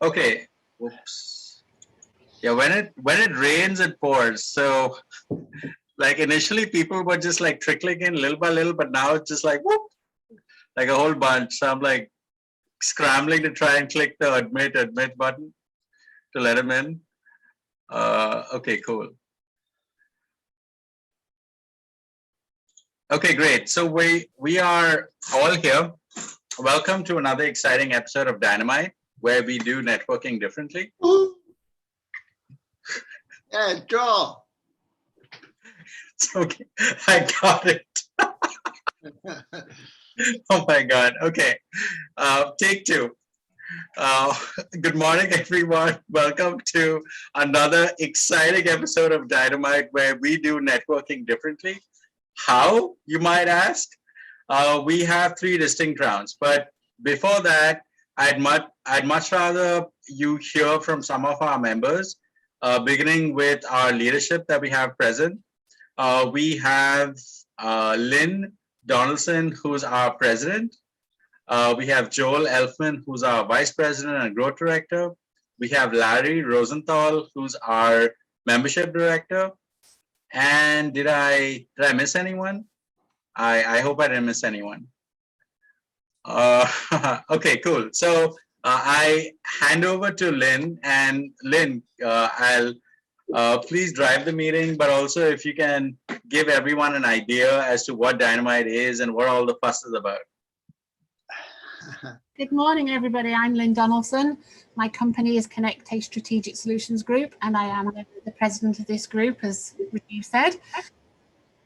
Okay. Oops. Yeah, when it rains, it pours. So like initially people were just like trickling in little by little, but now it's just like whoop, like a whole bunch. So I'm like scrambling to try and click the admit button to let him in. Okay, cool. Okay, great. So we are all here. Welcome to another exciting episode of Dynamite, where we do networking differently. Yeah, draw. It's okay. I got it. Oh my God. Okay. Take two. Good morning, everyone. Welcome to another exciting episode of Dynamite, where we do networking differently. How, you might ask? We have three distinct rounds, but before that, I'd much rather you hear from some of our members, beginning with our leadership that we have present. We have Lynn Donaldson, who's our president. We have Joel Elfman, who's our vice president and growth director. We have Larry Rosenthal, who's our membership director. And did I miss anyone? I hope I didn't miss anyone. Okay, cool. So I hand over to Lynn, and Lynn, I'll please drive the meeting, but also if you can give everyone an idea as to what Dynamite is and what all the fuss is about. Good morning, everybody. I'm Lynn Donaldson. My company is Connect Strategic Solutions Group, and I am the president of this group, as you said.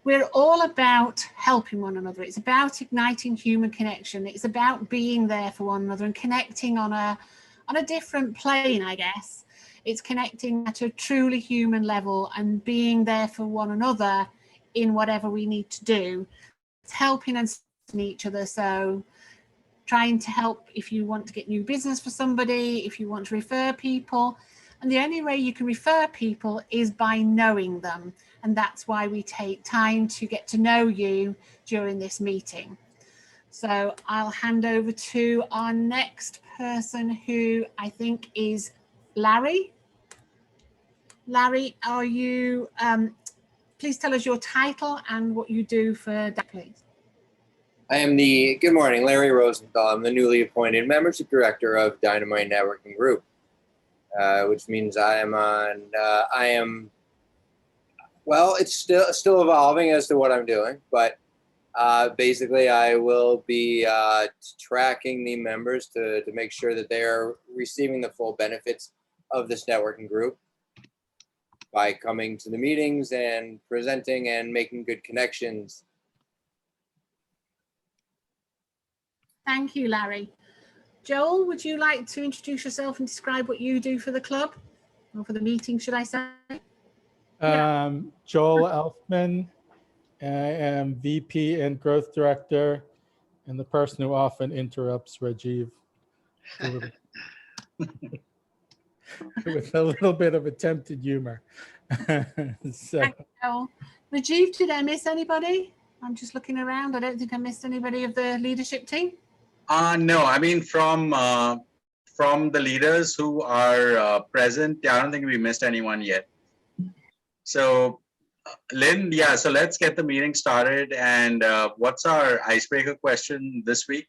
We're all about helping one another. It's about igniting human connection. It's about being there for one another and connecting on a different plane, I guess. It's connecting at a truly human level and being there for one another in whatever we need to do. It's helping and supporting each other. So trying to help if you want to get new business for somebody, if you want to refer people. And the only way you can refer people is by knowing them. And that's why we take time to get to know you during this meeting. So I'll hand over to our next person, who I think is Larry. Larry, are you, please tell us your title and what you do for that, please. I am good morning, Larry Rosenthal. I'm the newly appointed membership director of Dynamite Networking Group, which means well, it's still evolving as to what I'm doing, but basically I will be tracking the members to make sure that they are receiving the full benefits of this networking group by coming to the meetings and presenting and making good connections. Thank you, Larry. Joel, would you like to introduce yourself and describe what you do for the club, or for the meeting, should I say? Joel Elfman. I am VP and Growth Director, and the person who often interrupts Rajiv with a little bit of attempted humor. So. Thank you, Joel. Rajiv, did I miss anybody? I'm just looking around. I don't think I missed anybody of the leadership team. No, I mean from the leaders who are present, I don't think we missed anyone yet. So Lynn, yeah, so let's get the meeting started. And what's our icebreaker question this week?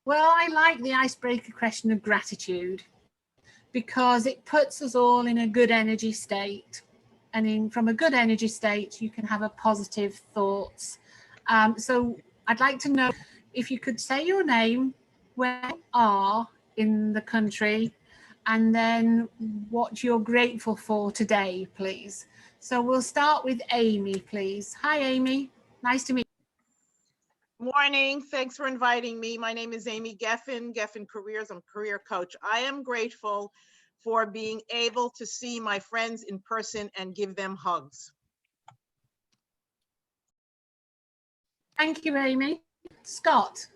Well, I like the icebreaker question of gratitude, because it puts us all in a good energy state. And from a good energy state, you can have a positive thoughts. So I'd like to know if you could say your name, where you are in the country, and then what you're grateful for today, please. So we'll start with Amy, please. Hi, Amy. Nice to meet you. Morning. Thanks for inviting me. My name is Amy Geffen, Geffen Careers. I'm a career coach. I am grateful for being able to see my friends in person and give them hugs. Thank you, Amy. Scott.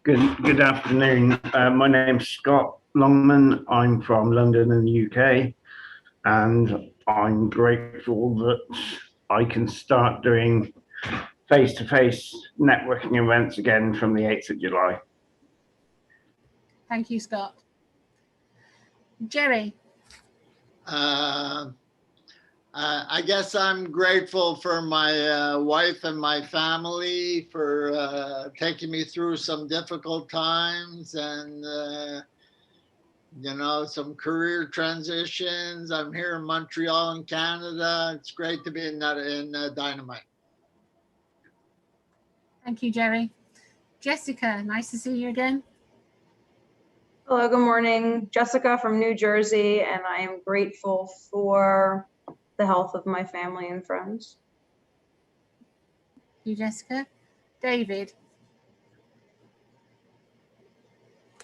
Good afternoon. My name's Scott Longman. I'm from London in the UK, and I'm grateful that I can start doing face-to-face networking events again from the 8th of July. Thank you, Scott. Jerry. I guess I'm grateful for my wife and my family for taking me through some difficult times and, some career transitions. I'm here in Montreal in Canada. It's great to be in Dynamite. Thank you, Jerry. Jessica, nice to see you again. Hello, good morning. Jessica from New Jersey, and I am grateful for the health of my family and friends. Thank you, Jessica. David.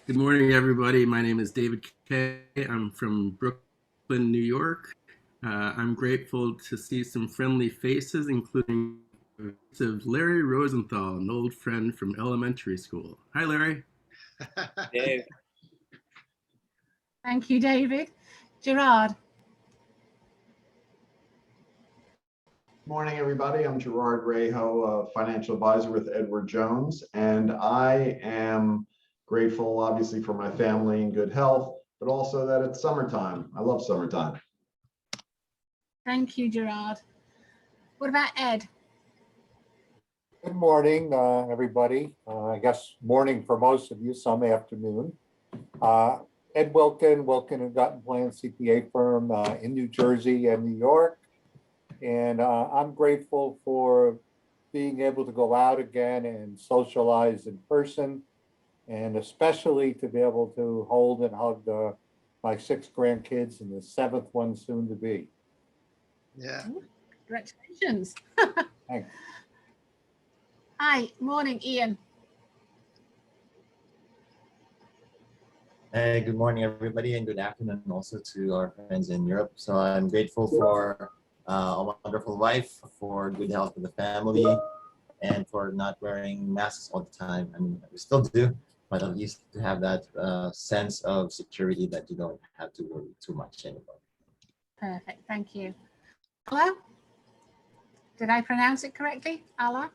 Good morning, everybody. My name is David Kay. I'm from Brooklyn, New York. I'm grateful to see some friendly faces, including of Larry Rosenthal, an old friend from elementary school. Hi, Larry. Dave. Thank you, David. Gerard. Morning, everybody. I'm Gerard Rejo, a financial advisor with Edward Jones, and I am grateful, obviously, for my family and good health, but also that it's summertime. I love summertime. Thank you, Gerard. What about Ed? Good morning, everybody. I guess morning for most of you, some afternoon. Ed Wilkin, Wilkin and Gutton Plan CPA firm in New Jersey and New York. And I'm grateful for being able to go out again and socialize in person, and especially to be able to hold and hug my 6 grandkids and the 7th one soon to be. Yeah. Congratulations. Thanks. Hi, morning, Ian. Hey, good morning, everybody, and good afternoon also to our friends in Europe. So I'm grateful for a wonderful wife, for good health of the family, and for not wearing masks all the time. I mean, we still do, but at least to have that sense of security that you don't have to worry too much anymore. Perfect, thank you. Hello? Did I pronounce it correctly? Allah?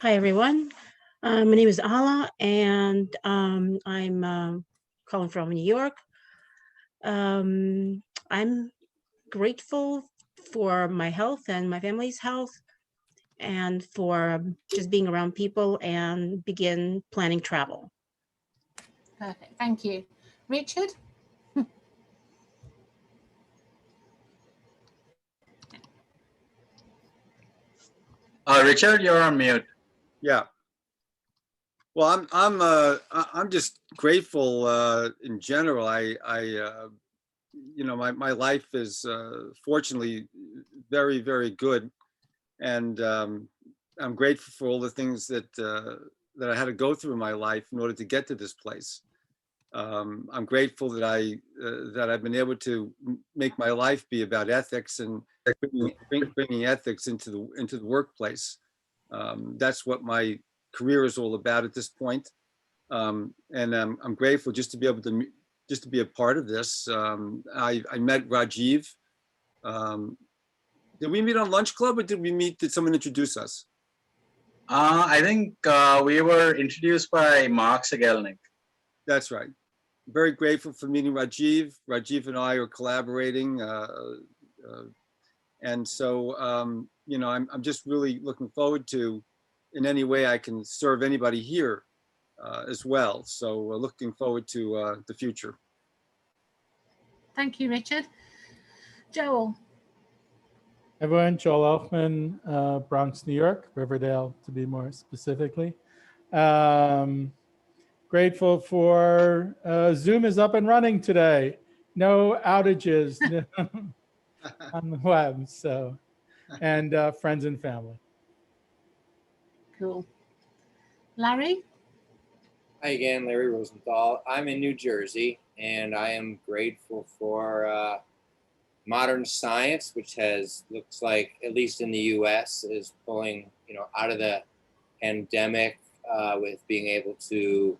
Hi, everyone. My name is Ala, and I'm calling from New York. I'm grateful for my health and my family's health, and for just being around people and begin planning travel. Perfect, thank you. Richard? Richard, you're on mute. Yeah. Well, I'm just grateful in general. My life is fortunately very, very good, and I'm grateful for all the things that I had to go through in my life in order to get to this place. I'm grateful that I've been able to make my life be about ethics and bringing ethics into the workplace. That's what my career is all about at this point. And I'm grateful just to be able to be a part of this. I met Rajiv. Did we meet on Lunch Club, or did someone introduce us? I think we were introduced by Mark Segelnik. That's right. Very grateful for meeting Rajiv. Rajiv and I are collaborating. And so, I'm just really looking forward to, in any way I can serve anybody here as well. So looking forward to the future. Thank you, Richard. Joel. Everyone, Joel Elfman, Bronx, New York, Riverdale to be more specifically. Grateful for Zoom is up and running today. No outages on the web, so, and friends and family. Cool. Larry? Hi again, Larry Rosenthal. I'm in New Jersey, and I am grateful for modern science, which looks like, at least in the U.S., is pulling out of the pandemic with being able to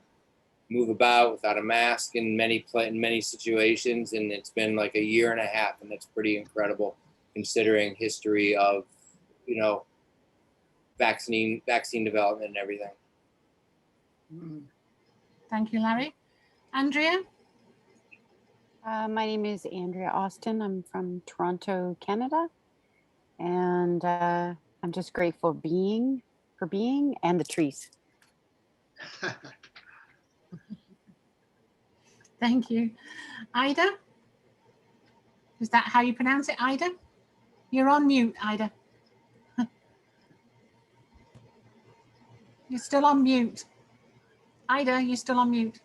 move about without a mask in many situations, and it's been like 1.5 years, and that's pretty incredible considering history of vaccine development and everything. Thank you, Larry. Andrea? My name is Andrea Austin. I'm from Toronto, Canada. And I'm just grateful for being and the trees. Thank you. Ida? Is that how you pronounce it, Ida? You're on mute, Ida. You're still on mute. Ida, you're still on mute.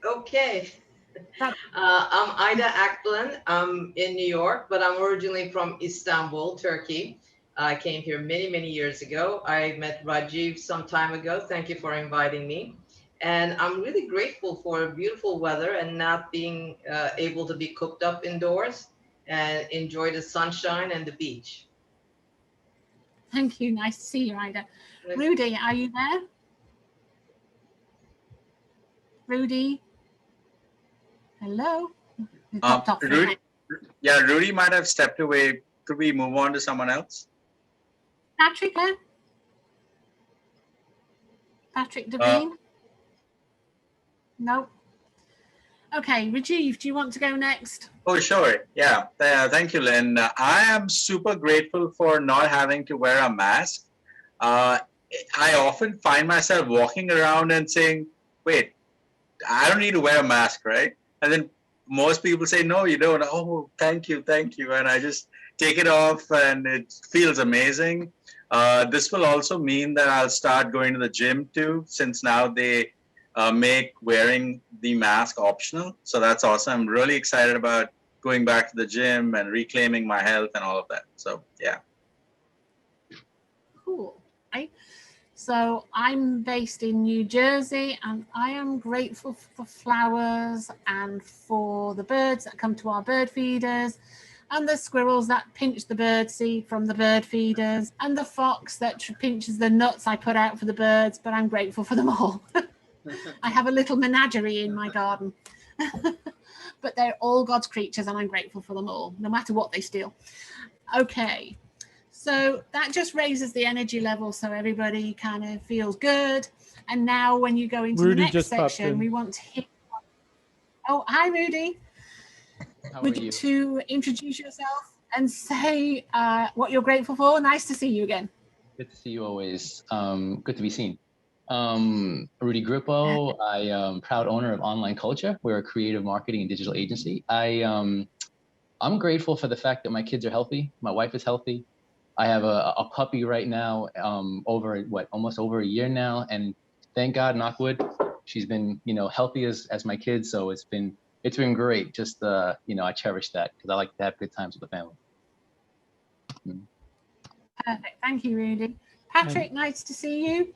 Okay. I'm Ida Aklan. I'm in New York, but I'm originally from Istanbul, Turkey. I came here many, many years ago. I met Rajiv some time ago. Thank you for inviting me. And I'm really grateful for beautiful weather and not being able to be cooped up indoors and enjoy the sunshine and the beach. Thank you. Nice to see you, Ida. Rudy, are you there? Rudy? Hello? Rudy, yeah, Rudy might have stepped away. Could we move on to someone else? Patrick, huh? Patrick Devine? No. Okay, Rajiv, do you want to go next? Oh, sure. Yeah. Thank you, Lynn. I am super grateful for not having to wear a mask. I often find myself walking around and saying, wait, I don't need to wear a mask, right? And then most people say, no, you don't. Oh, thank you, thank you. And I just take it off and it feels amazing. This will also mean that I'll start going to the gym too, since now they make wearing the mask optional. So that's awesome. I'm really excited about going back to the gym and reclaiming my health and all of that. So yeah. Cool. Right. So I'm based in New Jersey and I am grateful for flowers and for the birds that come to our bird feeders and the squirrels that pinch the bird seed from the bird feeders and the fox that pinches the nuts I put out for the birds, but I'm grateful for them all. I have a little menagerie in my garden, but they're all God's creatures and I'm grateful for them all, no matter what they steal. Okay, so that just raises the energy level so everybody kind of feels good. And now when you go into Rudy the next section, we want to hear. Oh, hi, Rudy. Would you to introduce yourself and say what you're grateful for? Nice to see you again. Good to see you always. Good to be seen. Rudy Grippo. I am proud owner of Online Culture. We're a creative marketing and digital agency. I'm grateful for the fact that my kids are healthy. My wife is healthy. I have a puppy right now, almost over a year now, and thank God, knock wood, she's been healthy as my kids. So it's been great. Just I cherish that because I like to have good times with the family. Perfect. Thank you, Rudy. Patrick, nice to see you.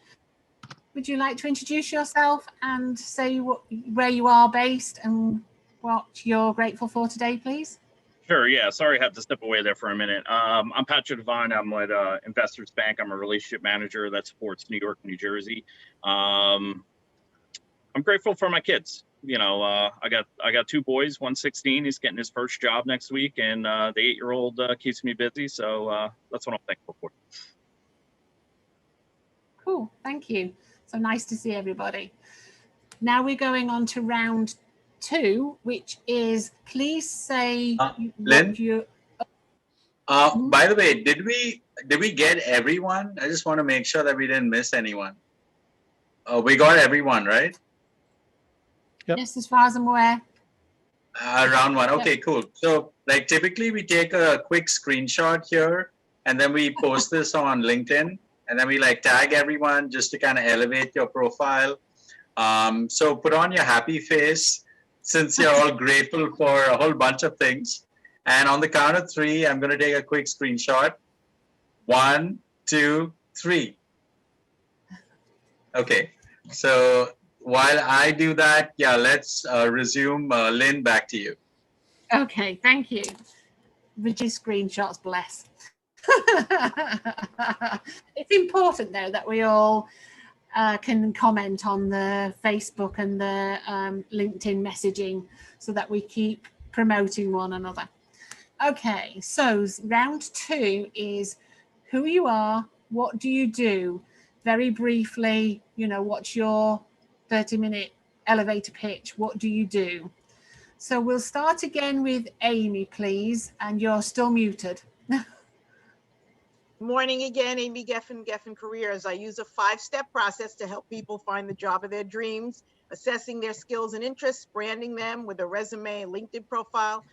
Would you like to introduce yourself and say where you are based and what you're grateful for today, please? Sure, yeah. Sorry I had to step away there for a minute. I'm Patrick Devine. I'm with Investors Bank. I'm a relationship manager that supports New York and New Jersey. I'm grateful for my kids. I got two boys, one's 16, he's getting his first job next week, and the 8-year-old keeps me busy. So that's what I'm thankful for. Cool, thank you. So nice to see everybody. Now we're going on to round 2, which is please say Lynn? By the way, did we get everyone? I just want to make sure that we didn't miss anyone. We got everyone, right? Yep. Yes, as far as I'm aware. Round 1. Okay, cool. So like typically we take a quick screenshot here and then we post this on LinkedIn. And then we tag everyone just to kind of elevate your profile. So put on your happy face since you're all grateful for a whole bunch of things. And on the count of 3, I'm going to take a quick screenshot. 1, 2, 3. Okay. So while I do that, yeah, let's resume. Lynn, back to you. Okay, thank you. Richie's screenshots, bless. It's important though that we all can comment on the Facebook and the LinkedIn messaging so that we keep promoting one another. Okay, so round 2 is who you are, what do you do, very briefly, what's your 30-minute elevator pitch? What do you do? So we'll start again with Amy, please, and you're still muted. Morning again, Amy Geffen, Geffen Careers. I use a 5-step process to help people find the job of their dreams, assessing their skills and interests, branding them with a resume, a LinkedIn profile,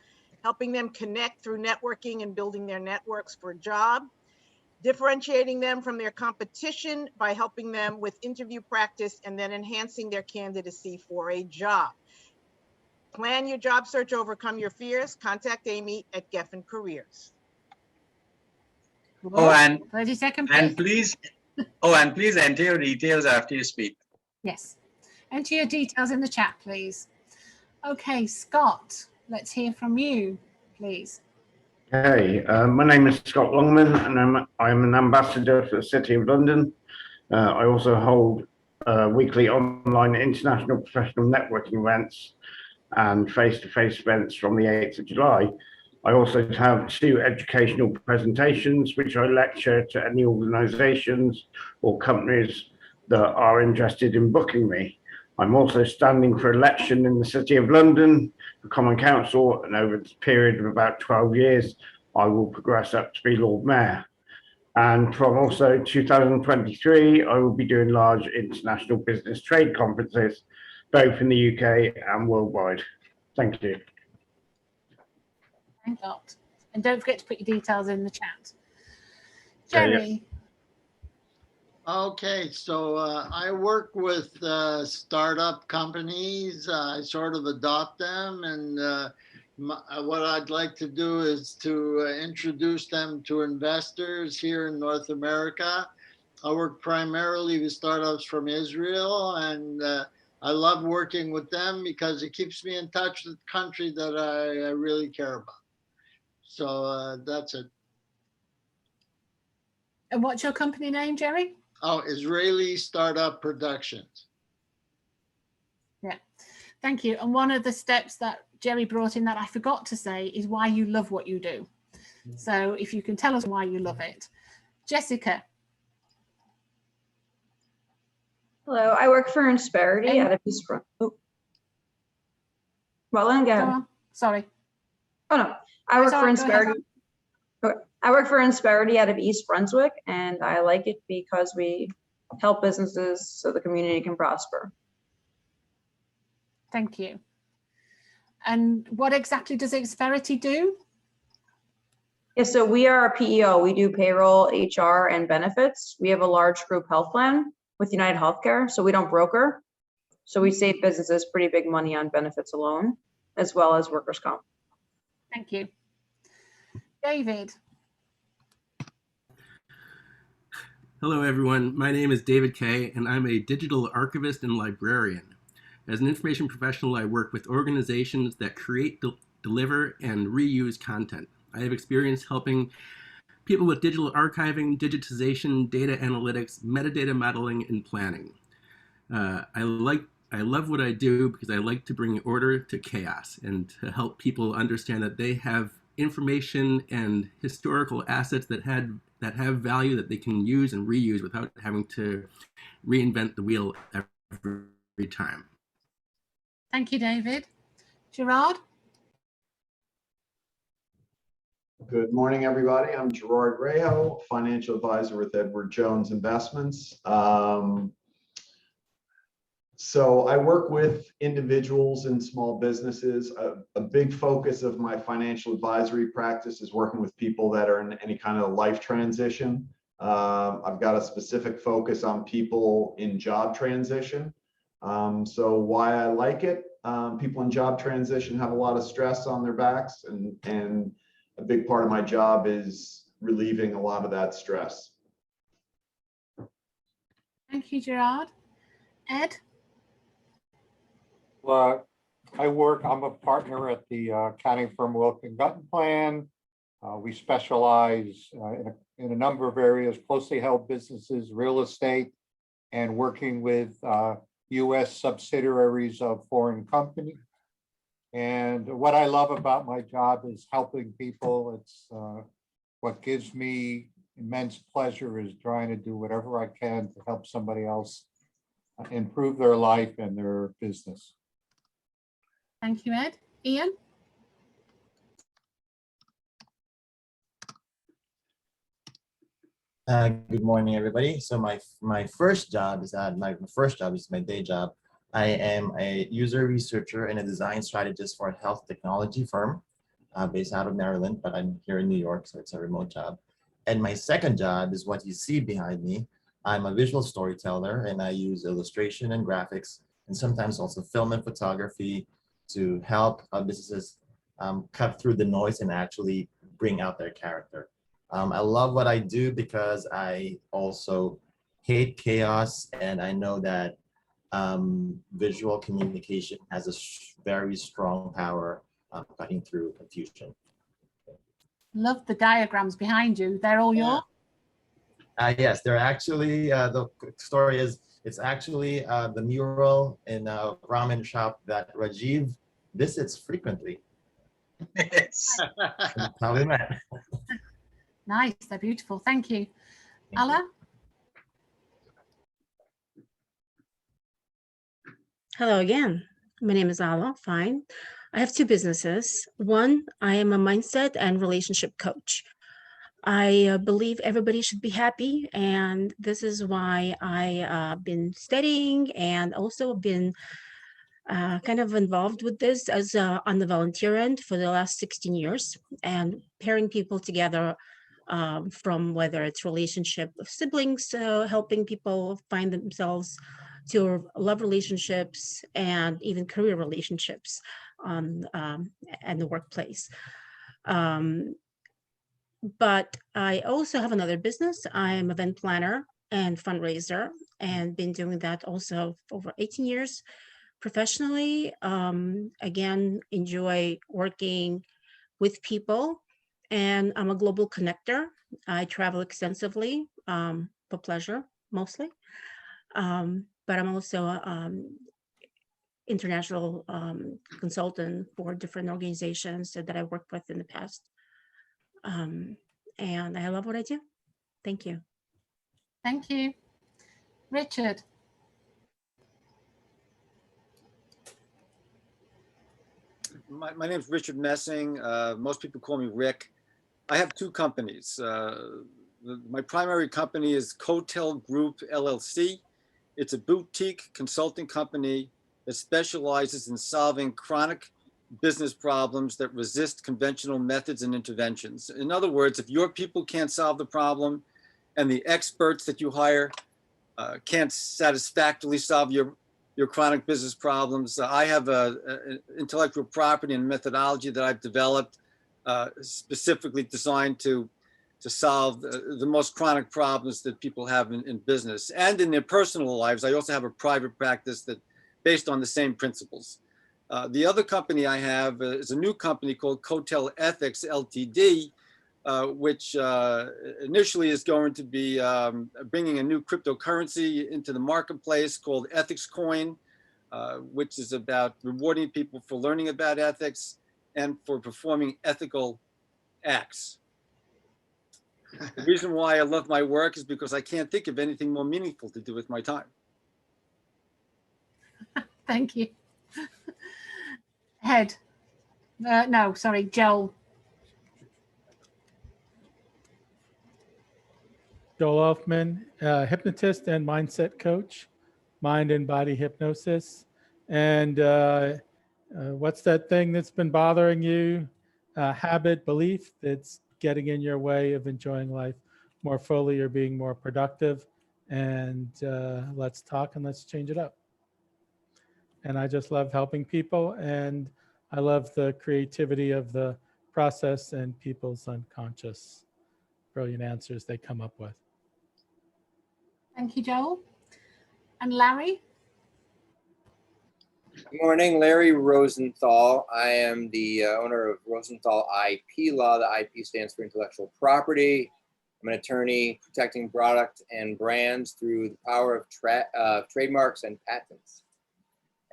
helping them connect through networking and building their networks for a job, differentiating them from their competition by helping them with interview practice, and then enhancing their candidacy for a job. Plan your job search, overcome your fears. Contact Amy at Geffen Careers. Oh, and 30 seconds, please. And please enter your details after you speak. Yes. Enter your details in the chat, please. Okay, Scott, let's hear from you, please. Hey, my name is Scott Longman, and I'm an ambassador for the City of London. I also hold weekly online international professional networking events and face-to-face events from the 8th of July. I also have 2 educational presentations, which I lecture to any organizations or companies that are interested in booking me. I'm also standing for election in the City of London for Common Council, and over the period of about 12 years, I will progress up to be Lord Mayor. And from also 2023, I will be doing large international business trade conferences, both in the UK and worldwide. Thank you. Thank God. And don't forget to put your details in the chat. Jerry. Okay, so I work with startup companies. I sort of adopt them, and what I'd like to do is to introduce them to investors here in North America. I work primarily with startups from Israel, and I love working with them because it keeps me in touch with the country that I really care about. So that's it. And what's your company name, Jerry? Oh, Israeli Startup Productions. Yeah, thank you. And one of the steps that Jerry brought in that I forgot to say is why you love what you do. So if you can tell us why you love it. Jessica. Hello, I work for Insperity out of East Brunswick. Oh. Well, then go ahead. Sorry. Oh no, I work for Insperity. Okay. I work for Insperity out of East Brunswick, and I like it because we help businesses so the community can prosper. Thank you. And what exactly does Insperity do? Yeah, so we are a PEO. We do payroll, HR, and benefits. We have a large group health plan with United Healthcare, so we don't broker. So we save businesses pretty big money on benefits alone, as well as workers' comp. Thank you. David. Hello, everyone. My name is David Kay, and I'm a digital archivist and librarian. As an information professional, I work with organizations that create, deliver, and reuse content. I have experience helping people with digital archiving, digitization, data analytics, metadata modeling, and planning. I love what I do because I like to bring order to chaos and to help people understand that they have information and historical assets that have value that they can use and reuse without having to reinvent the wheel every time. Thank you, David. Gerard? Good morning, everybody. I'm Gerard Reho, financial advisor with Edward Jones Investments. So I work with individuals and small businesses. A big focus of my financial advisory practice is working with people that are in any kind of life transition. I've got a specific focus on people in job transition. So why I like it, people in job transition have a lot of stress on their backs, and a big part of my job is relieving a lot of that stress. Thank you, Gerard. Ed? Well, I'm a partner at the accounting firm Wilkin Gutton Plan. We specialize in a number of areas, closely held businesses, real estate, and working with U.S. subsidiaries of foreign companies. And what I love about my job is helping people. It's what gives me immense pleasure is trying to do whatever I can to help somebody else improve their life and their business. Thank you, Ed. Ian? Good morning, everybody. So my first job is my day job. I am a user researcher and a design strategist for a health technology firm based out of Maryland, but I'm here in New York, so it's a remote job. And my second job is what you see behind me. I'm a visual storyteller, and I use illustration and graphics, and sometimes also film and photography to help businesses cut through the noise and actually bring out their character. I love what I do because I also hate chaos, and I know that visual communication has a very strong power cutting through confusion. Love the diagrams behind you. They're all yours? Yes, they're actually, the story is, it's actually the mural in a ramen shop that Rajiv visits frequently. Yes. How we met. Nice, they're beautiful. Thank you. Ala? Hello again. My name is Ala. Fine. I have two businesses. One, I am a mindset and relationship coach. I believe everybody should be happy, and this is why I been studying and also been kind of involved with this as on the volunteer end for the last 16 years, and pairing people together from whether it's relationship of siblings, helping people find themselves, to love relationships and even career relationships and the workplace. But I also have another business. I'm an event planner and fundraiser, and been doing that also for over 18 years professionally. Again, enjoy working with people, and I'm a global connector. I travel extensively for pleasure mostly, but I'm also an international consultant for different organizations that I worked with in the past. And I love what I do. Thank you. Thank you. Richard? My name is Richard Messing. Most people call me Rick. I have two companies. My primary company is Cotel Group LLC. It's a boutique consulting company that specializes in solving chronic business problems that resist conventional methods and interventions. In other words, if your people can't solve the problem and the experts that you hire can't satisfactorily solve your chronic business problems, I have an intellectual property and methodology that I've developed specifically designed to solve the most chronic problems that people have in business and in their personal lives. I also have a private practice that based on the same principles. The other company I have is a new company called Cotel Ethics Ltd, which initially is going to be bringing a new cryptocurrency into the marketplace called Ethics Coin, which is about rewarding people for learning about ethics and for performing ethical acts. The reason why I love my work is because I can't think of anything more meaningful to do with my time. Thank you. Ed? No, sorry, Joel. Joel Elfman, hypnotist and mindset coach, mind and body hypnosis. And what's that thing that's been bothering you? Habit, belief that's getting in your way of enjoying life more fully or being more productive. And let's talk and let's change it up. And I just love helping people, and I love the creativity of the process and people's unconscious brilliant answers they come up with. Thank you, Joel. And Larry? Good morning, Larry Rosenthal. I am the owner of Rosenthal IP Law. The IP stands for intellectual property. I'm an attorney protecting product and brands through the power of trademarks and patents.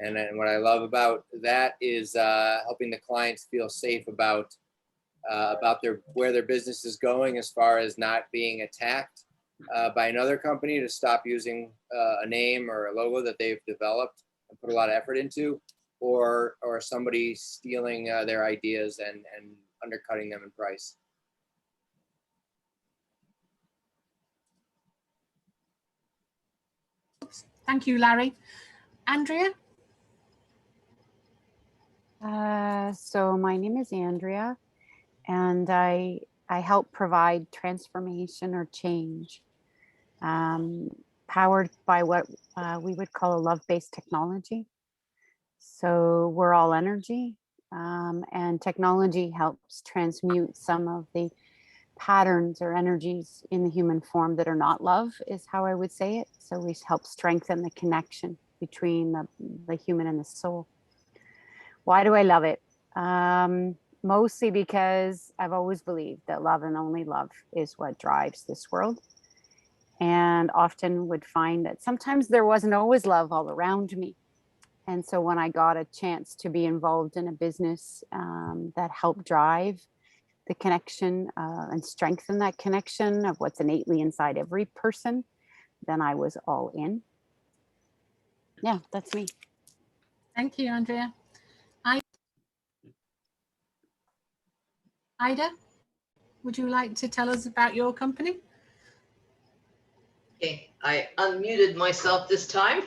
And what I love about that is helping the clients feel safe about about where their business is going as far as not being attacked by another company to stop using a name or a logo that they've developed and put a lot of effort into, or somebody stealing their ideas and undercutting them in price. Thank you, Larry. Andrea? So my name is Andrea, and I help provide transformation or change, powered by what we would call a love-based technology. So we're all energy, and technology helps transmute some of the patterns or energies in the human form that are not love, is how I would say it. So we help strengthen the connection between the human and the soul. Why do I love it? Mostly because I've always believed that love and only love is what drives this world. And often would find that sometimes there wasn't always love all around me. And so when I got a chance to be involved in a business that helped drive the connection and strengthen that connection of what's innately inside every person, then I was all in. Yeah, that's me. Thank you, Andrea. Ida, would you like to tell us about your company? Okay, I unmuted myself this time.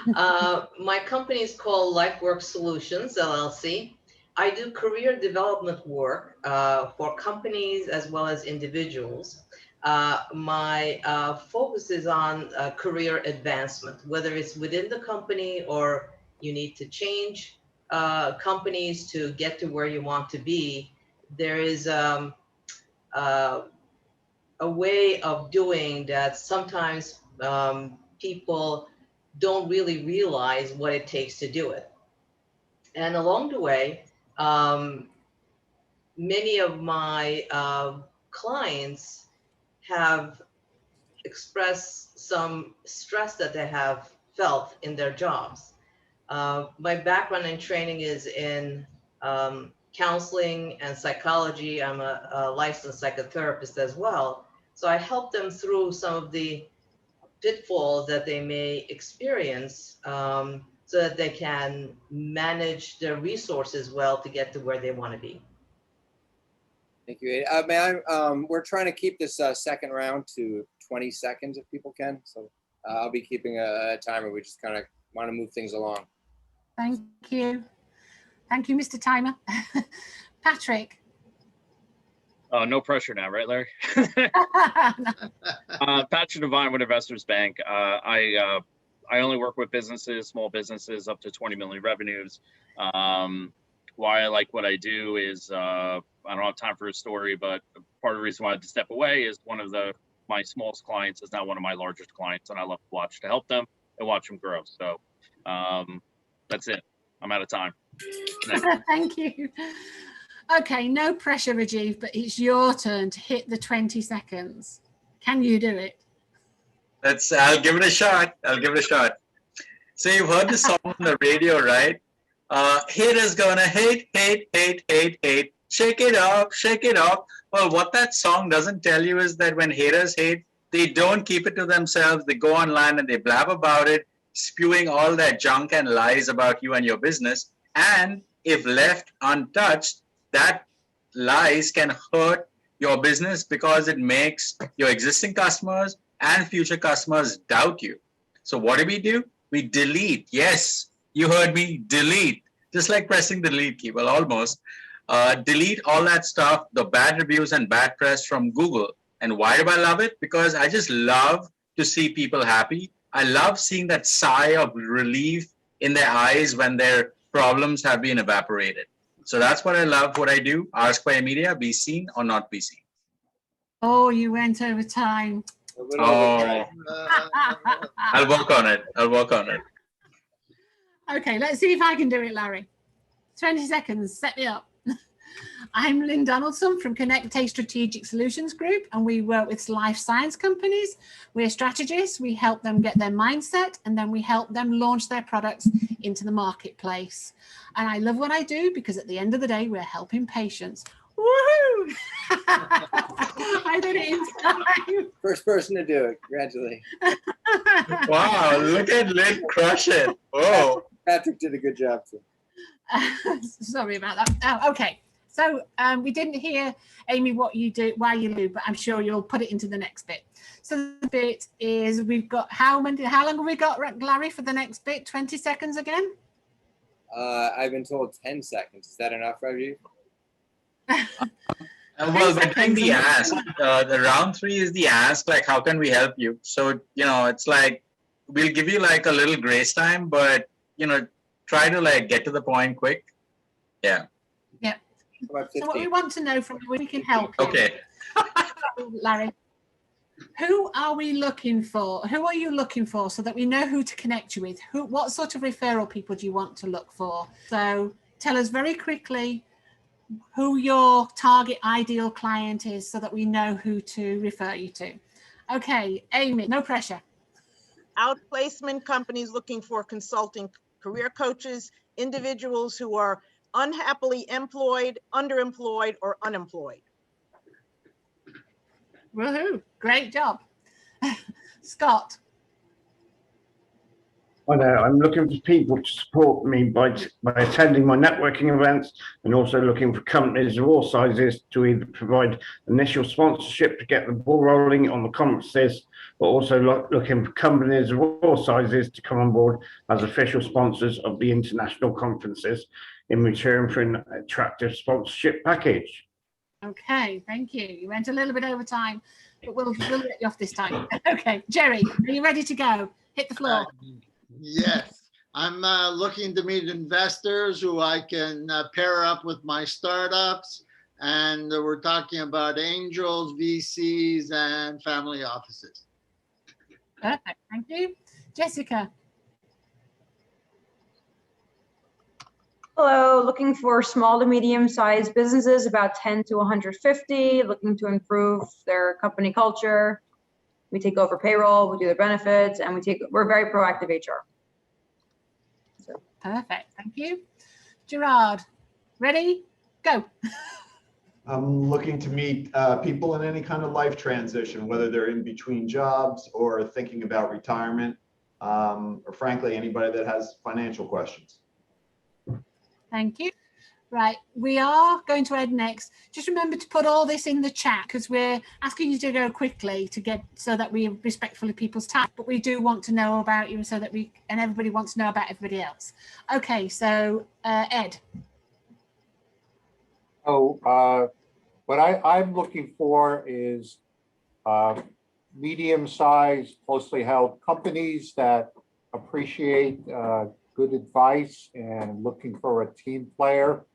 My company is called LifeWork Solutions, LLC. I do career development work for companies as well as individuals. My focus is on career advancement, whether it's within the company or you need to change companies to get to where you want to be. There is a way of doing that sometimes people don't really realize what it takes to do it. And along the way, many of my clients have expressed some stress that they have felt in their jobs. My background and training is in counseling and psychology. I'm a licensed psychotherapist as well. So I help them through some of the pitfalls that they may experience so that they can manage their resources well to get to where they want to be. Thank you. We're trying to keep this second round to 20 seconds if people can. So I'll be keeping a timer. We just kind of want to move things along. Thank you. Thank you, Mr. Timer. Patrick. No pressure now, right, Larry? Patrick Devine with Investors Bank. I only work with businesses, small businesses up to 20 million revenues. Why I like what I do is I don't have time for a story, but part of the reason why I had to step away is one of my smallest clients is now one of my largest clients, and I love to help them and watch them grow. So that's it. I'm out of time. Thank you. Okay, no pressure, Rajiv, but it's your turn to hit the 20 seconds. Can you do it? I'll give it a shot. So you've heard the song on the radio, right? Haters gonna hate. Shake it up. Well, what that song doesn't tell you is that when haters hate, they don't keep it to themselves. They go online and they blab about it, spewing all that junk and lies about you and your business. And if left untouched, that lies can hurt your business because it makes your existing customers and future customers doubt you. So what do? We delete. Yes, you heard me, delete. Just like pressing the delete key, well, almost. Delete all that stuff, the bad reviews and bad press from Google. And why do I love it? Because I just love to see people happy. I love seeing that sigh of relief in their eyes when their problems have been evaporated. So that's what I love, what I do. R Square Media, be seen or not be seen. Oh, you went over time. Oh, I'll work on it. Okay, let's see if I can do it, Larry. 20 seconds, set me up. I'm Lynn Donaldson from Connect Strategic Solutions Group, and we work with life science companies. We're strategists. We help them get their mindset, and then we help them launch their products into the marketplace. And I love what I do because at the end of the day, we're helping patients Woohoo! I did it in time. First person to do it. Congratulations. Wow, look at Lynn crush it. Whoa. Patrick did a good job too. Sorry about that. Oh, okay. So we didn't hear, Amy, what you do, why you do, but I'm sure you'll put it into the next bit. So the bit is we've got how long have we got, Larry, for the next bit? 20 seconds again? I've been told 10 seconds. Is that enough, Rajiv? Well, we're doing the ask. The round 3 is the ask, like, how can we help you? So, it's like, we'll give you like a little grace time, but, try to like get to the point quick. Yeah. Yeah. So what we want to know from you, we can help you. Okay. Larry, who are we looking for? Who are you looking for so that we know who to connect you with? What sort of referral people do you want to look for? So tell us very quickly who your target ideal client is so that we know who to refer you to. Okay, Amy, no pressure. Outplacement companies looking for consulting career coaches, individuals who are unhappily employed, underemployed, or unemployed. Woohoo, great job. Scott. Hi there. I'm looking for people to support me by attending my networking events, and also looking for companies of all sizes to either provide initial sponsorship to get the ball rolling on the conferences, but also looking for companies of all sizes to come on board as official sponsors of the international conferences in return for an attractive sponsorship package. Okay, thank you. You went a little bit over time, but we'll get you off this time. Okay, Jerry, are you ready to go? Hit the floor. Yes, I'm looking to meet investors who I can pair up with my startups. And we're talking about angels, VCs, and family offices. Perfect, thank you. Jessica. Hello, looking for small to medium-sized businesses, about 10 to 150, looking to improve their company culture. We take over payroll, we do their benefits, and we're very proactive HR. So. Perfect, thank you. Gerard, ready? Go. I'm looking to meet people in any kind of life transition, whether they're in between jobs or thinking about retirement, or frankly, anybody that has financial questions. Thank you. Right, we are going to Ed next. Just remember to put all this in the chat because we're asking you to go quickly so that we respectfully people's time. But we do want to know about you so that and everybody wants to know about everybody else. Okay, so Ed. So what I'm looking for is medium-sized, closely held companies that appreciate good advice and looking for a team player.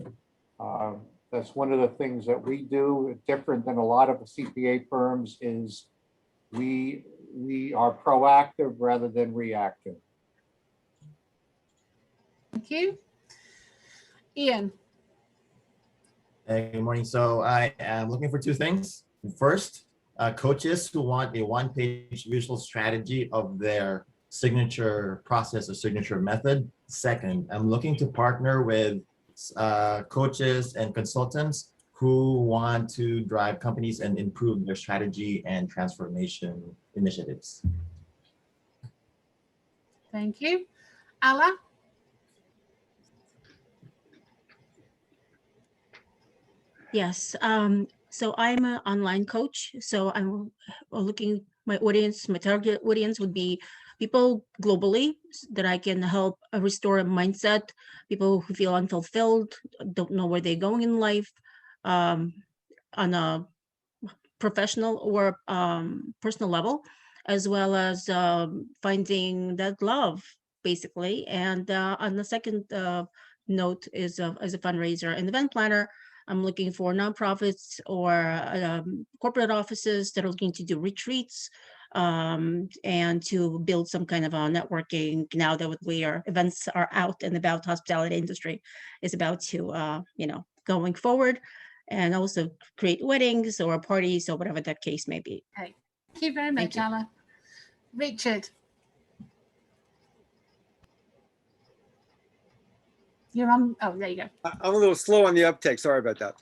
That's one of the things that we do different than a lot of the CPA firms is we are proactive rather than reactive. Thank you. Ian. Hey, good morning. So I am looking for 2 things. First, coaches who want a one-page visual strategy of their signature process or signature method. Second, I'm looking to partner with coaches and consultants who want to drive companies and improve their strategy and transformation initiatives. Thank you. Ala? Yes. So I'm an online coach. So I'm looking, my target audience would be people globally that I can help restore a mindset, people who feel unfulfilled, don't know where they're going in life, on a professional or personal level, as well as finding that love, basically. And on the second note is as a fundraiser and event planner, I'm looking for nonprofits or corporate offices that are looking to do retreats and to build some kind of a networking now that where events are out and about. Hospitality industry is about to, going forward, and also create weddings or parties or whatever that case may be. Okay. Thank you very much, Ala. Richard. You're on. Oh, there you go. I'm a little slow on the uptake. Sorry about that.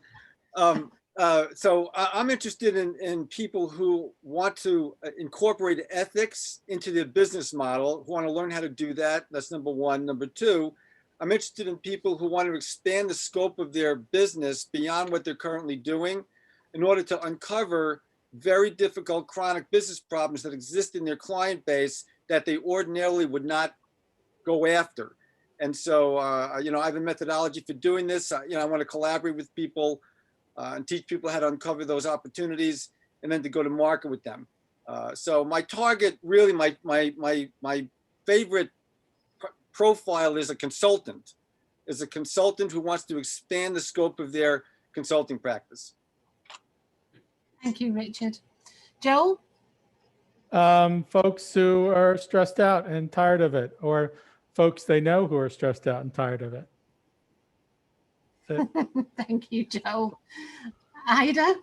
So I'm interested in people who want to incorporate ethics into their business model, who want to learn how to do that. That's number one. Number two, I'm interested in people who want to expand the scope of their business beyond what they're currently doing in order to uncover very difficult chronic business problems that exist in their client base that they ordinarily would not go after. And so, I have a methodology for doing this. I want to collaborate with people and teach people how to uncover those opportunities and then to go to market with them. So my target, really, my favorite profile is a consultant who wants to expand the scope of their consulting practice. Thank you, Richard. Joel? Folks who are stressed out and tired of it, or folks they know who are stressed out and tired of it. Thank you, Joel. Ida,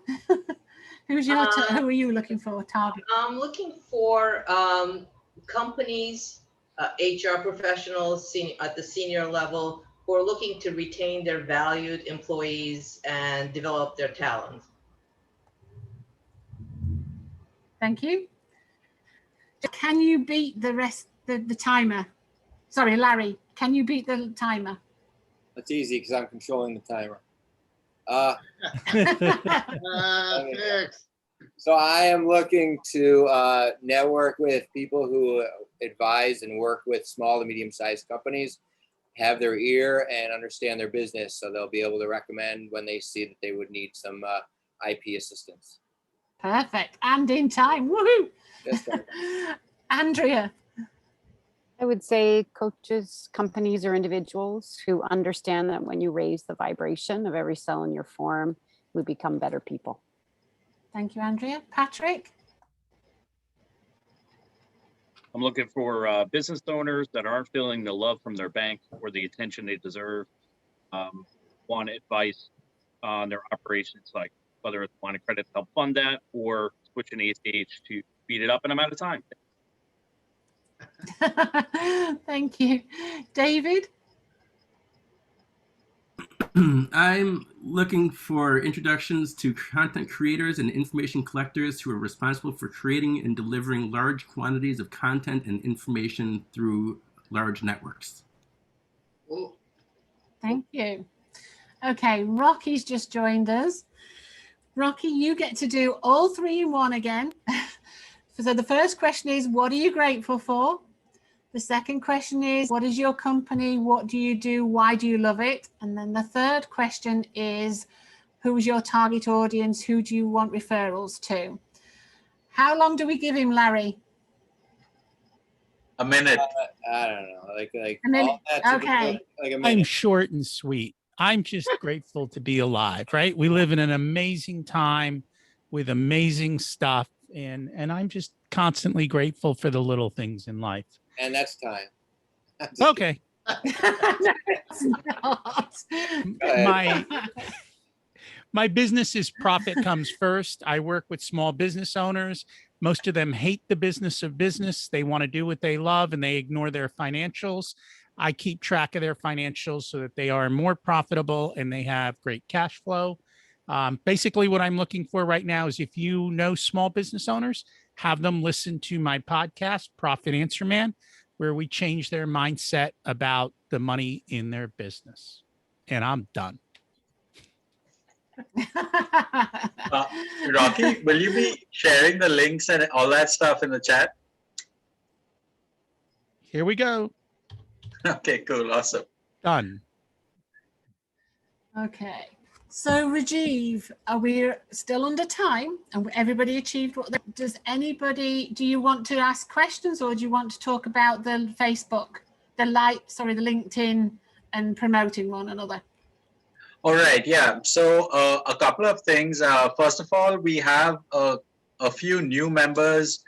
who are you looking for? Target? I'm looking for companies, HR professionals at the senior level who are looking to retain their valued employees and develop their talent. Thank you. Can you beat the timer? Sorry, Larry, can you beat the timer? That's easy because I'm controlling the timer. So I am looking to network with people who advise and work with small to medium-sized companies, have their ear and understand their business, so they'll be able to recommend when they see that they would need some IP assistance. Perfect, and in time, woohoo! Yes, Andrea. I would say coaches, companies, or individuals who understand that when you raise the vibration of every cell in your form, we become better people. Thank you, Andrea. Patrick? I'm looking for business owners that aren't feeling the love from their bank or the attention they deserve. Want advice on their operations, like whether it's line of credit to help fund that or switching ACH to speed it up, and I'm out of time. Thank you. David? I'm looking for introductions to content creators and information collectors who are responsible for creating and delivering large quantities of content and information through large networks. Thank you. Okay, Rocky's just joined us. Rocky, you get to do all three in one again. So the first question is, what are you grateful for? The second question is, what is your company? What do you do? Why do you love it? And then the third question is, who is your target audience? Who do you want referrals to? How long do we give him, Larry? A minute. I don't know, like a minute. All that Okay. like a I'm minute. short and sweet. I'm just grateful to be alive, right? We live in an amazing time with amazing stuff, and I'm just constantly grateful for the little things in life. And that's time. Okay. No, it's not. My business is profit comes first. I work with small business owners. Most of them hate the business of business. They want to do what they love and they ignore their financials. I keep track of their financials so that they are more profitable and they have great cash flow. Basically, what I'm looking for right now is if you know small business owners, have them listen to my podcast, Profit Answer Man, where we change their mindset about the money in their business. And I'm done. Rocky, will you be sharing the links and all that stuff in the chat? Here we go. Okay, cool. Awesome. Done. Okay. So Rajiv, are we still under time? And everybody achieved what? Does anybody? Do you want to ask questions, or do you want to talk about the Facebook, the LinkedIn, and promoting one another? All right. Yeah. So a couple of things. First of all, we have a few new members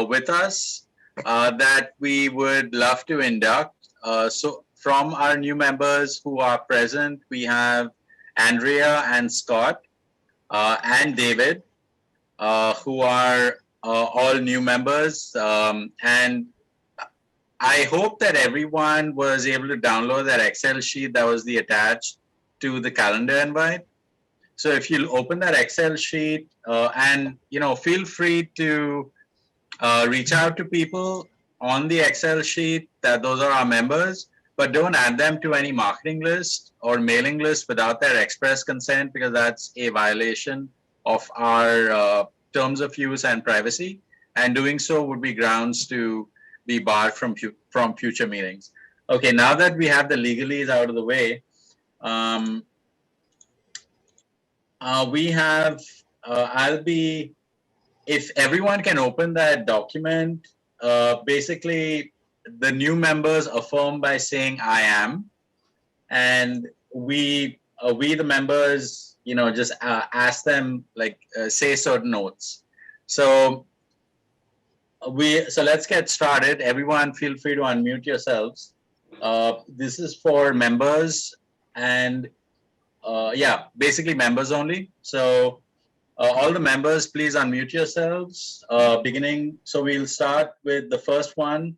with us that we would love to induct. So from our new members who are present, we have Andrea and Scott and David, who are all new members. And I hope that everyone was able to download that Excel sheet that was attached to the calendar invite. So if you'll open that Excel sheet and, feel free to reach out to people on the Excel sheet that those are our members, but don't add them to any marketing list or mailing list without their express consent, because that's a violation of our terms of use and privacy. And doing so would be grounds to be barred from future meetings. Okay, now that we have the legalese out of the way, we have, if everyone can open that document, basically the new members affirm by saying I am, and we the members, just ask them, like, say certain notes. So let's get started. Everyone feel free to unmute yourselves. This is for members, and basically members only. So all the members, please unmute yourselves. Beginning, so we'll start with the first one.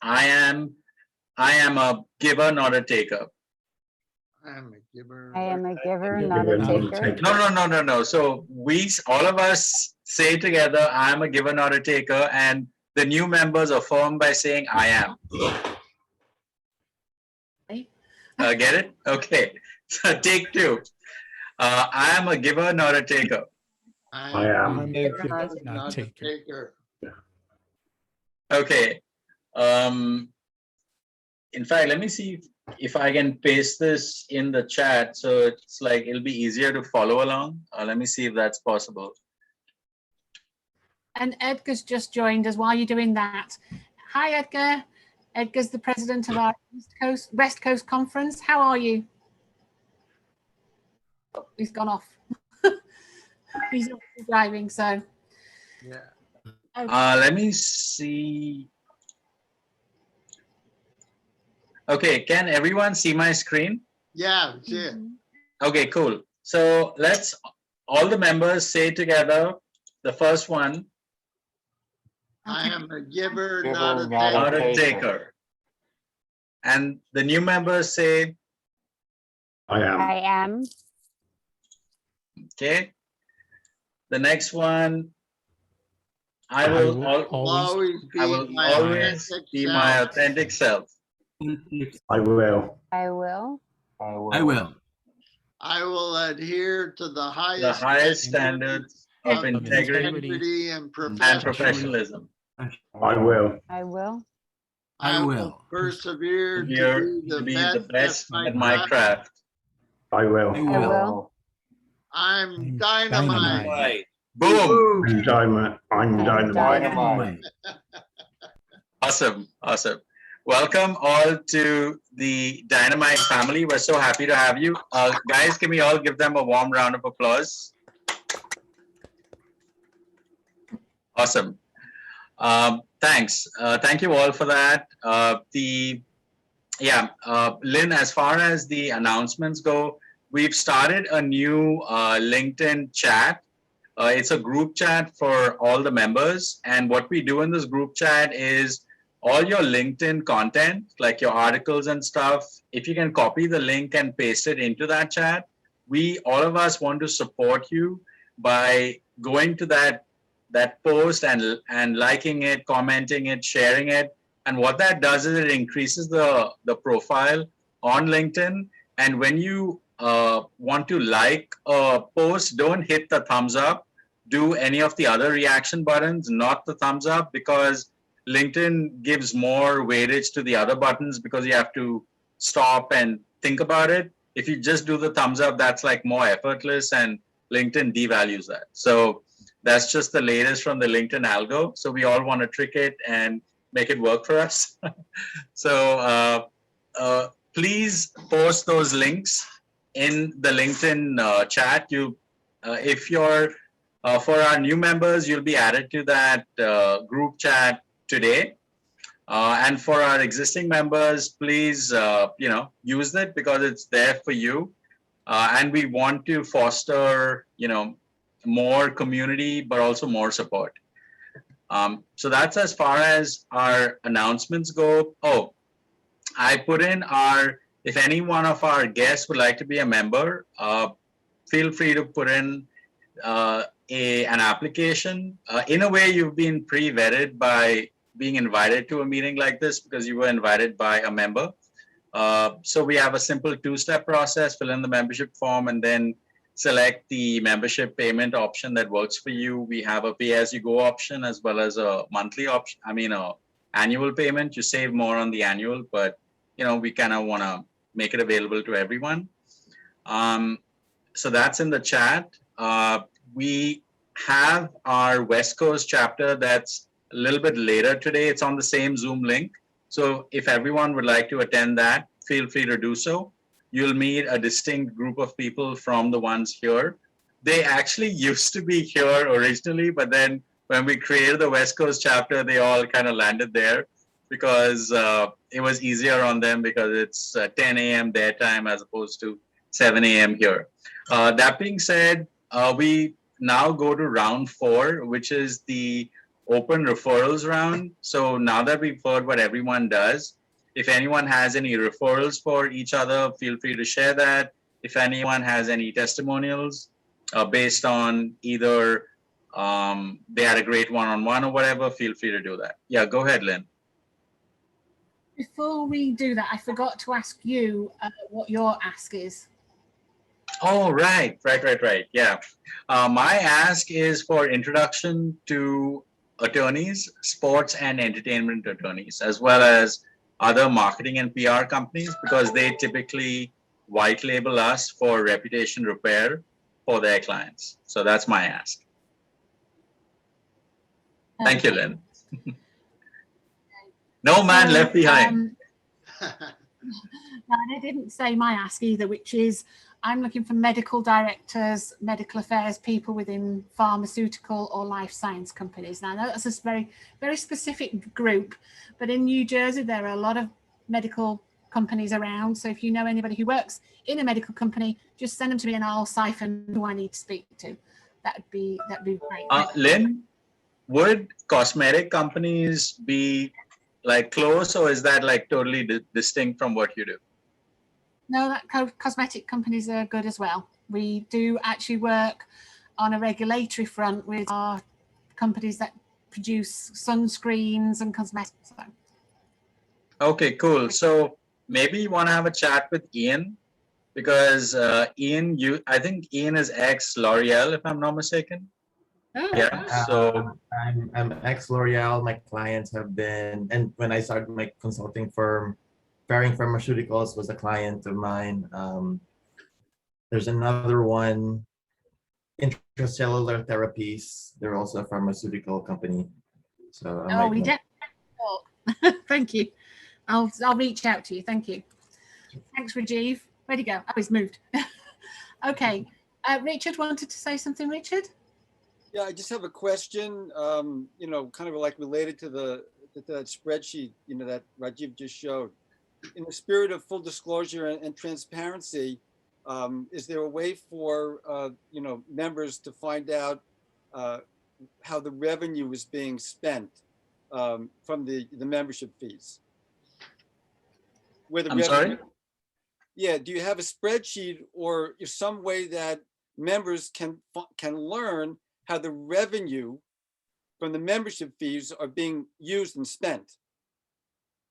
I am a giver, not a taker. I am a giver. I am a giver, not a taker. No. So all of us say together, I am a giver, not a taker, and the new members affirm by saying I am. Get it? Okay. So take two. I am a giver, not a taker. I am a giver, not a taker. Okay. In fact, let me see if I can paste this in the chat, so it's like it'll be easier to follow along. Let me see if that's possible. And Edgar's just joined us while you're doing that. Hi, Edgar. Edgar's the president of our West Coast Conference. How are you? Oh, he's gone off. He's driving, so. Yeah. Let me see. Okay, can everyone see my screen? Yeah, see it. Okay, cool. So let's all the members say together the first one. I am a giver, Giver, not a taker. Taker. And the new members say, I am. I am. Okay. The next one, I will always be my authentic self. I will. I will. I will. I will adhere to the highest standards of integrity and professionalism. I will. I will. I will persevere to be the best at my craft. I will. I will. I'm dynamite. Boom. I'm dynamite. Awesome. Welcome all to the Dynamite family. We're so happy to have you. Guys, can we all give them a warm round of applause? Awesome. Thanks. Thank you all for that. Lynn, as far as the announcements go, we've started a new LinkedIn chat. It's a group chat for all the members. And what we do in this group chat is all your LinkedIn content, like your articles and stuff, if you can copy the link and paste it into that chat, all of us want to support you by going to that post and liking it, commenting it, sharing it. And what that does is it increases the profile on LinkedIn. And when you want to like a post, don't hit the thumbs up. Do any of the other reaction buttons, not the thumbs up, because LinkedIn gives more weightage to the other buttons because you have to stop and think about it. If you just do the thumbs up, that's like more effortless, and LinkedIn devalues that. So that's just the latest from the LinkedIn algo. So we all want to trick it and make it work for us. So please post those links in the LinkedIn chat. If you're for our new members, you'll be added to that group chat today. And for our existing members, please, use it because it's there for you. And we want to foster, more community, but also more support. So that's as far as our announcements go. Oh, I put in if any one of our guests would like to be a member, feel free to put in an application. In a way, you've been pre-vetted by being invited to a meeting like this because you were invited by a member. So we have a simple two-step process: fill in the membership form and then select the membership payment option that works for you. We have a pay-as-you-go option as well as a monthly option. I mean, a annual payment. You save more on the annual, but we kind of want to make it available to everyone. So that's in the chat. We have our West Coast chapter that's a little bit later today. It's on the same Zoom link. So if everyone would like to attend that, feel free to do so. You'll meet a distinct group of people from the ones here. They actually used to be here originally, but then when we created the West Coast chapter, they all kind of landed there because it was easier on them because it's 10 a.m. their time as opposed to 7 a.m. here. That being said, we now go to round 4, which is the open referrals round. So now that we've heard what everyone does, if anyone has any referrals for each other, feel free to share that. If anyone has any testimonials based on either they had a great one-on-one or whatever, feel free to do that. Yeah, go ahead, Lynn. Before we do that, I forgot to ask you what your ask is. Oh, right. Yeah. My ask is for introduction to attorneys, sports and entertainment attorneys, as well as other marketing and PR companies, because they typically white label us for reputation repair for their clients. So that's my ask. Thank you, Lynn. No man left behind. I didn't say my ask either, which is I'm looking for medical directors, medical affairs people within pharmaceutical or life science companies. Now, I know that's a very, very specific group, but in New Jersey, there are a lot of medical companies around. So if you know anybody who works in a medical company, just send them to me and I'll siphon who I need to speak to. That'd be great. Lynn, would cosmetic companies be like close, or is that like totally distinct from what you do? No, that cosmetic companies are good as well. We do actually work on a regulatory front with our companies that produce sunscreens and cosmetics. Okay, cool. So maybe you want to have a chat with Ian, because Ian, I think Ian is ex L'Oreal, if I'm not mistaken. Oh. Yeah. So I'm ex L'Oreal. My clients have been, and when I started my consulting firm, Ferring Pharmaceuticals was a client of mine. There's another one, Intracellular Therapies. They're also a pharmaceutical company. So we definitely talk. Thank you. I'll reach out to you. Thank you. Thanks, Rajiv. Where'd he go? Oh, he's moved. Okay. Richard wanted to say something. Richard? Yeah, I just have a question. Kind of like related to that spreadsheet, that Rajiv just showed. In the spirit of full disclosure and transparency, is there a way for members to find out how the revenue is being spent from the membership fees? I'm sorry? Yeah, do you have a spreadsheet or some way that members can learn how the revenue from the membership fees are being used and spent?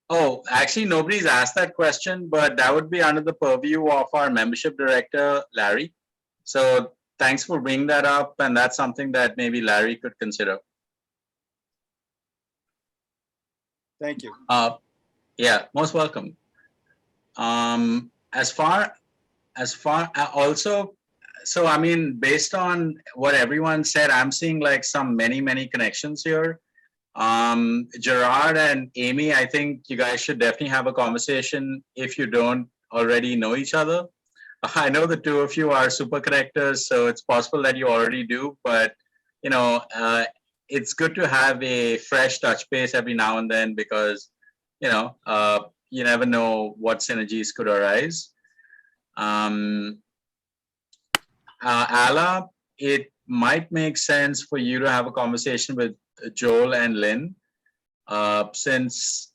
Oh, actually, nobody's asked that question, but that would be under the purview of our membership director, Larry. So thanks for bringing that up. And that's something that maybe Larry could consider. Thank you. Yeah, most welcome. As far also, so I mean, based on what everyone said, I'm seeing like some many connections here. Gerard and Amy, I think you guys should definitely have a conversation if you don't already know each other. I know the two of you are Superconnectors, so it's possible that you already do, but it's good to have a fresh touch base every now and then because you never know what synergies could arise. Ala, it might make sense for you to have a conversation with Joel and Lynn, since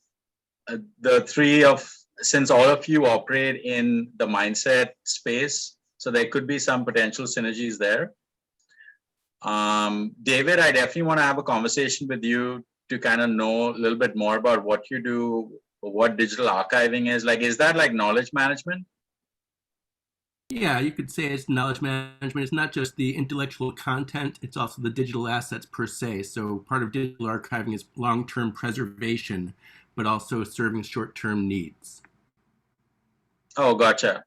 all of you operate in the mindset space, So there could be some potential synergies there. David, I definitely want to have a conversation with you to kind of know a little bit more about what you do, what digital archiving is. Like, is that like knowledge management? Yeah, you could say it's knowledge management. It's not just the intellectual content, it's also the digital assets per se. So part of digital archiving is long-term preservation, but also serving short-term needs. Oh, gotcha.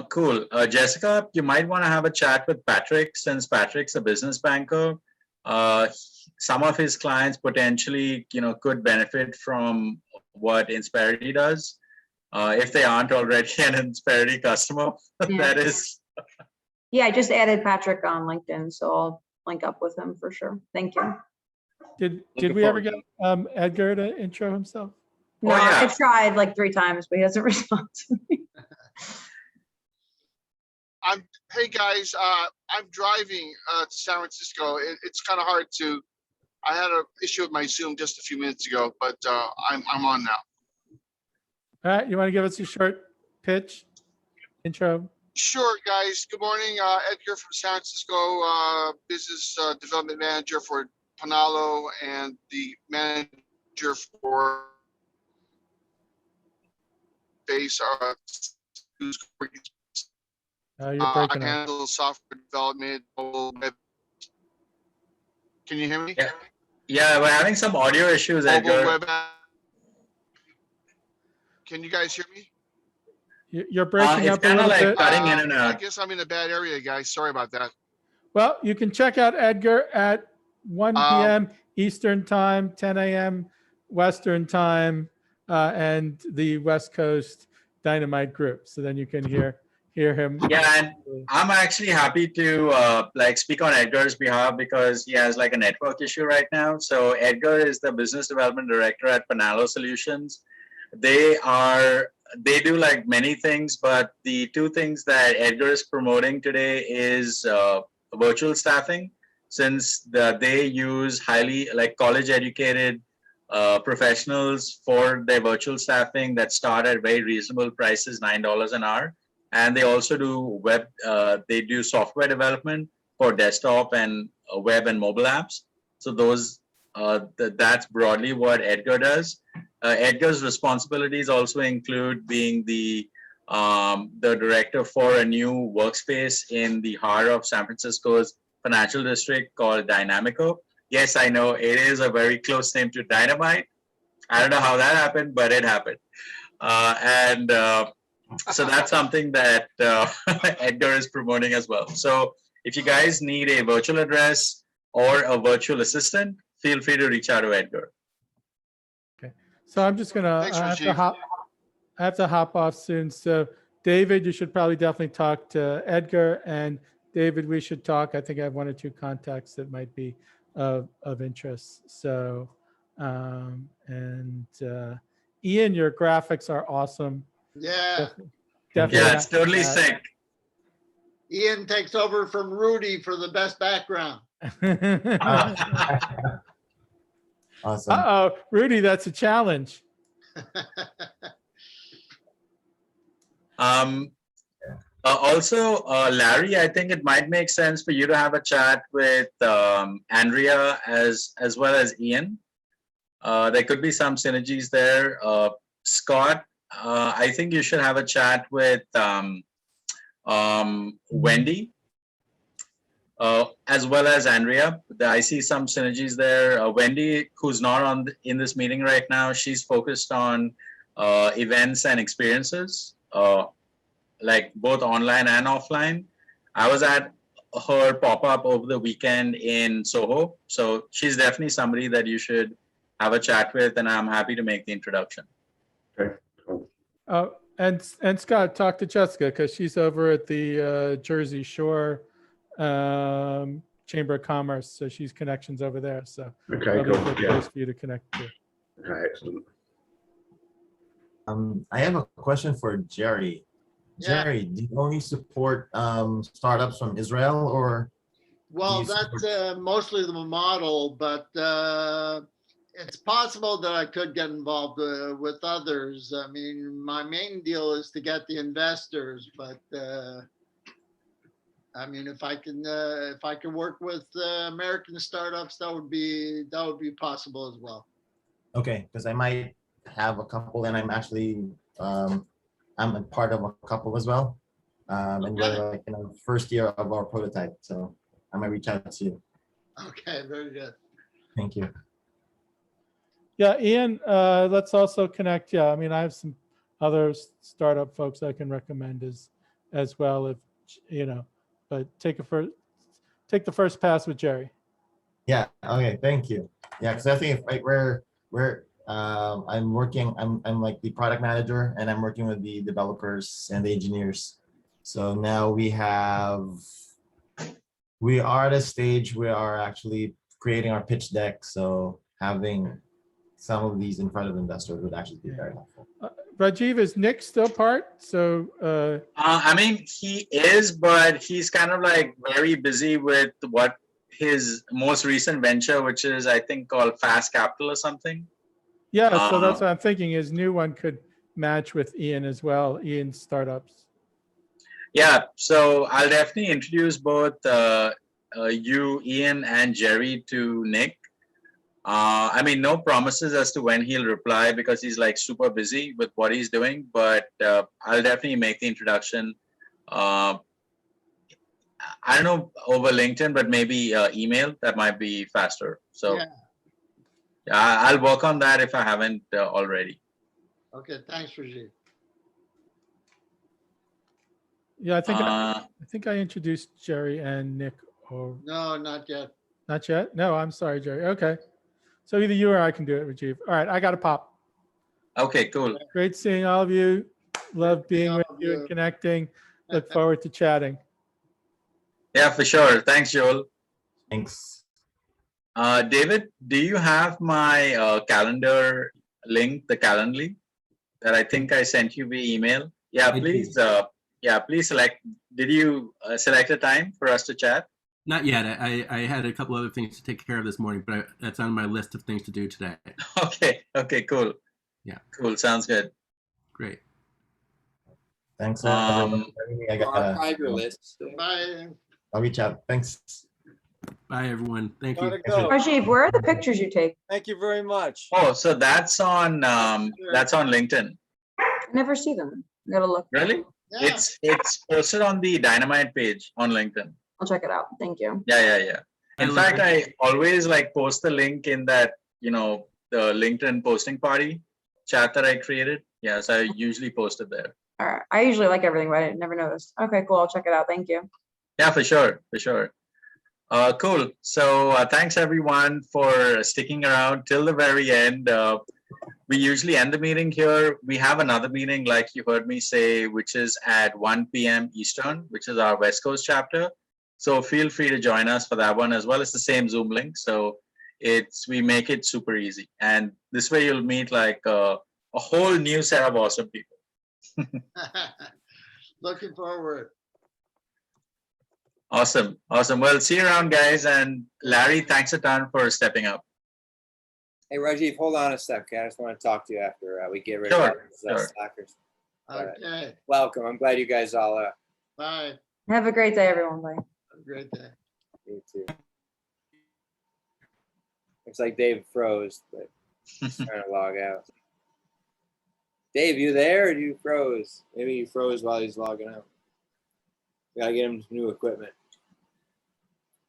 Cool. Jessica, you might want to have a chat with Patrick, since Patrick's a business banker. Some of his clients potentially, could benefit from what Insperity does. If they aren't already an Insperity customer, that is. Yeah, I just added Patrick on LinkedIn, so I'll link up with him for sure. Thank you. Did we ever get Edgar to intro himself? No, I've tried like 3 times, but he doesn't respond to me. Hey guys, I'm driving to San Francisco. It's kind of hard to. I had an issue with my Zoom just a few minutes ago, but I'm on now. All right, you want to give us a short pitch, intro? Sure, guys. Good morning, Edgar from San Francisco, business development manager for Panalo and the manager for base. You're breaking I up. handle software development, mobile web. Can you hear me? Yeah, we're having some audio issues, Edgar. Web. Can you guys hear me? You're breaking it's up a little like bit. Cutting in and out. I guess I'm in a bad area, guys. Sorry about that. Well, you can check out Edgar at 1 p.m. Eastern Time, 10 a.m. Western Time, and the West Coast Dynamite group. So then you can hear him. Yeah, and I'm actually happy to speak on Edgar's behalf because he has like a network issue right now. So Edgar is the business development director at Panalo Solutions. They do like many things, but the 2 things that Edgar is promoting today is virtual staffing, since they use highly college educated professionals for their virtual staffing that start at very reasonable prices, $9 an hour. And they also do they do software development for desktop and web and mobile apps. So that's broadly what Edgar does. Edgar's responsibilities also include being the director for a new workspace in the heart of San Francisco's financial district called Dynamico. Yes, I know it is a very close name to Dynamite. I don't know how that happened, but it happened. So that's something that Edgar is promoting as well. So if you guys need a virtual address or a virtual assistant, feel free to reach out to Edgar. Okay. So I'm just gonna I have to hop off soon. So David, you should probably definitely talk to Edgar, and David, we should talk. I think I have 1 or 2 contacts that might be of interest. So Ian, your graphics are awesome. Yeah. Definitely. Yeah, it's totally sick. Ian takes over from Rudy for the best background. Awesome. Uh-oh, Rudy, that's a challenge. Also, Larry, I think it might make sense for you to have a chat with Andrea as well as Ian. There could be some synergies there. Scott, I think you should have a chat with Wendy, as well as Andrea. I see some synergies there. Wendy, who's not in this meeting right now, she's focused on events and experiences, like both online and offline. I was at her pop-up over the weekend in Soho, so she's definitely somebody that you should have a chat with, and I'm happy to make the introduction. Okay. And Scott, talk to Jessica because she's over at the Jersey Shore Chamber of Commerce, so she's connections over there. So Okay, probably cool. a good place for you to connect to. Okay, excellent. I have a question for Jerry. Yeah. Jerry, do you only support startups from Israel, or? Well, that's mostly the model, but it's possible that I could get involved with others. I mean, my main deal is to get the investors, but I mean, if I can work with American startups, that would be possible as well. Okay, because I might have a couple, and I'm actually I'm a part of a couple as well, and we're like in the first year of our prototype, so I might reach out to you. Okay, very good. Thank you. Yeah, Ian, let's also connect. Yeah, I mean, I have some other startup folks I can recommend as well, if you know. But take the first pass with Jerry. Yeah. Okay. Thank you. Yeah, because I think like I'm working. I'm like the product manager, and I'm working with the developers and the engineers. So now we are at a stage we are actually creating our pitch deck. So having some of these in front of investors would actually be very helpful. Rajiv, is Nick still part? So I mean, he is, but he's kind of like very busy with what his most recent venture, which is I think called Fast Capital or something. yeah, so that's what I'm thinking. His new one could match with Ian as well. Ian's startups. Yeah, so I'll definitely introduce both you, Ian, and Jerry to Nick. I mean, no promises as to when he'll reply because he's like super busy with what he's doing, but I'll definitely make the introduction. I don't know over LinkedIn, but maybe email, that might be faster. So yeah, I'll work on that if I haven't already. Okay, thanks, Rajiv. Yeah, I think I introduced Jerry and Nick. Or no, not yet. Not yet? No, I'm sorry, Jerry. Okay. So either you or I can do it, Rajiv. All right, I got to pop. Okay, cool. Great seeing all of you. Love being with you and connecting. Look forward to chatting. Yeah, for sure. Thanks, Joel. Thanks. David, do you have my calendar link, the Calendly, that I think I sent you via email? Yeah, please. Please select. Did you select a time for us to chat? Not yet. I had a couple other things to take care of this morning, but that's on my list of things to do today. Okay. Okay. Cool. Yeah. Cool. Sounds good. Great. Thanks. I got your list. Bye. I'll reach out. Thanks. Bye, everyone. Thank you. Rajiv, where are the pictures you take? Thank you very much. Oh, so that's on LinkedIn. I never see them. I gotta look. Really? Yeah. It's posted on the Dynamite page on LinkedIn. I'll check it out. Thank you. Yeah. In fact, I always like post the link in that, the LinkedIn posting party chat that I created. Yeah, so I usually post it there. All right. I usually like everything, but I never noticed. Okay, cool. I'll check it out. Thank you. Yeah, for sure. Cool. So thanks everyone for sticking around till the very end. We usually end the meeting here. We have another meeting, like you heard me say, which is at 1 p.m. Eastern, which is our West Coast chapter. So feel free to join us for that one as well. It's the same Zoom link. So we make it super easy. And this way you'll meet like a whole new set of awesome people. Looking forward. Awesome. Well, see you around, guys. And Larry, thanks a ton for stepping up. Hey, Rajiv, hold on a second. I just want to talk to you after we get rid Sure, of those slackers. Okay. Welcome. I'm glad you guys all Bye. Have a great day, everyone. Bye. Have a great day. You too. Looks like Dave froze, but he's trying to log out. Dave, you there or you froze? Maybe you froze while he's logging out. We gotta get him new equipment.